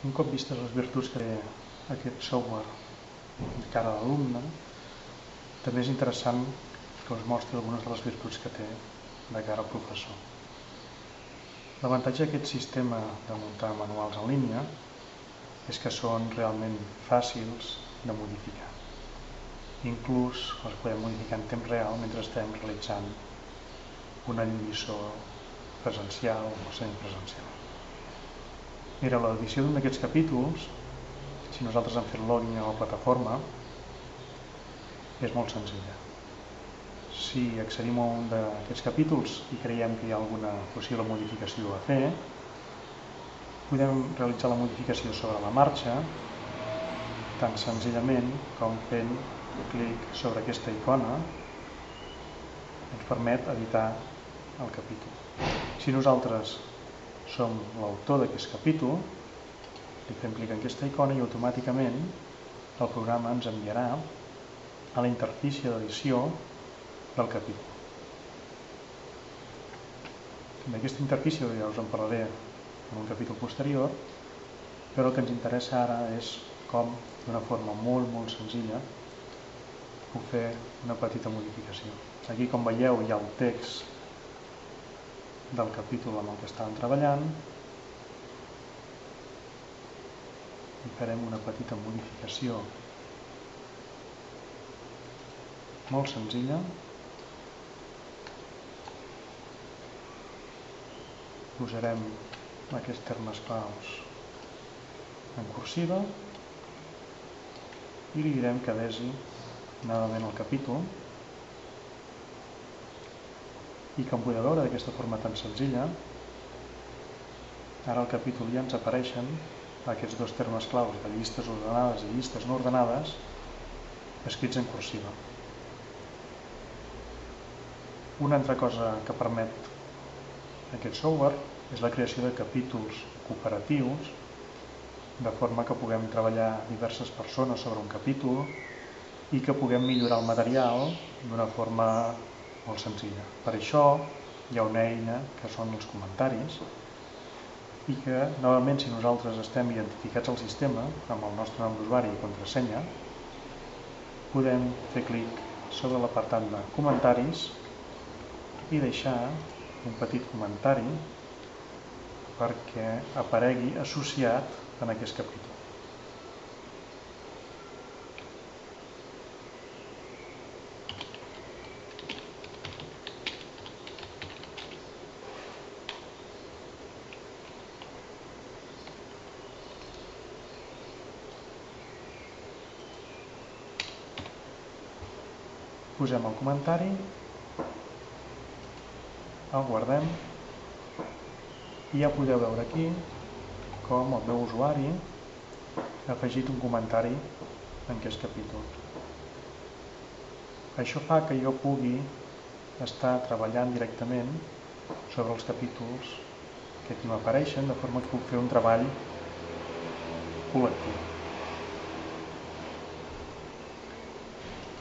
Un cop vistes les virtuts que té aquest software de cara a l'alumne, també és interessant que us mostri algunes de les virtuts que té de cara al professor. L'avantatge d'aquest sistema de muntar manuals en línia és que són realment fàcils de modificar. Inclús els podem modificar en temps real mentre estem realitzant una lliçó presencial o semipresencial. Mira, l'edició d'un d'aquests capítols, si nosaltres hem fet login a la plataforma, és molt senzilla. Si accedim a un d'aquests capítols i creiem que hi ha alguna possible modificació a fer, podem realitzar la modificació sobre la marxa, tan senzillament com fent clic sobre aquesta icona, ens permet editar el capítol. Si nosaltres som l'autor d'aquest capítol, li fem clic en aquesta icona i automàticament el programa ens enviarà a la interfície d'edició del capítol. D'aquesta interfície ja us en parlaré en un capítol posterior, però el que ens interessa ara és com, d'una forma molt senzilla, puc fer una petita modificació. Aquí, com veieu, hi ha el text del capítol amb el que estàvem treballant i farem una petita modificació molt senzilla. Posarem aquests termes claus en cursiva i li direm que adhesi novament el capítol. I com podeu veure d'aquesta forma tan senzilla, ara al capítol ja ens apareixen aquests dos termes claus de llistes ordenades i llistes no ordenades escrits en cursiva. Una altra cosa que permet aquest software és la creació de capítols cooperatius, de forma que puguem treballar diverses persones sobre un capítol i que puguem millorar el material d'una forma molt senzilla. Per això hi ha una eina que són els comentaris i que, novament, si nosaltres estem identificats al sistema amb el nostre nom d'usuari i contrasenya, podem fer clic sobre l'apartat de comentaris i deixar un petit comentari perquè aparegui associat en aquest capítol. Posem el comentari, el guardem i ja podeu veure aquí com el meu usuari ha afegit un comentari en aquest capítol. Això fa que jo pugui estar treballant directament sobre els capítols que aquí m'apareixen, de forma que puc fer un treball col·lectiu.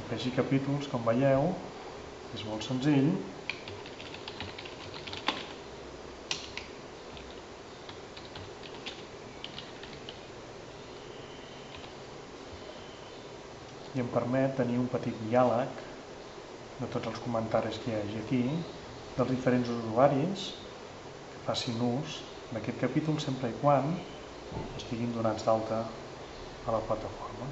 Afegir capítols, com veieu, és molt senzill. I em permet tenir un petit diàleg de tots els comentaris que hi hagi aquí, dels diferents usuaris que facin ús d'aquest capítol sempre i quan estiguin donats d'alta a la plataforma.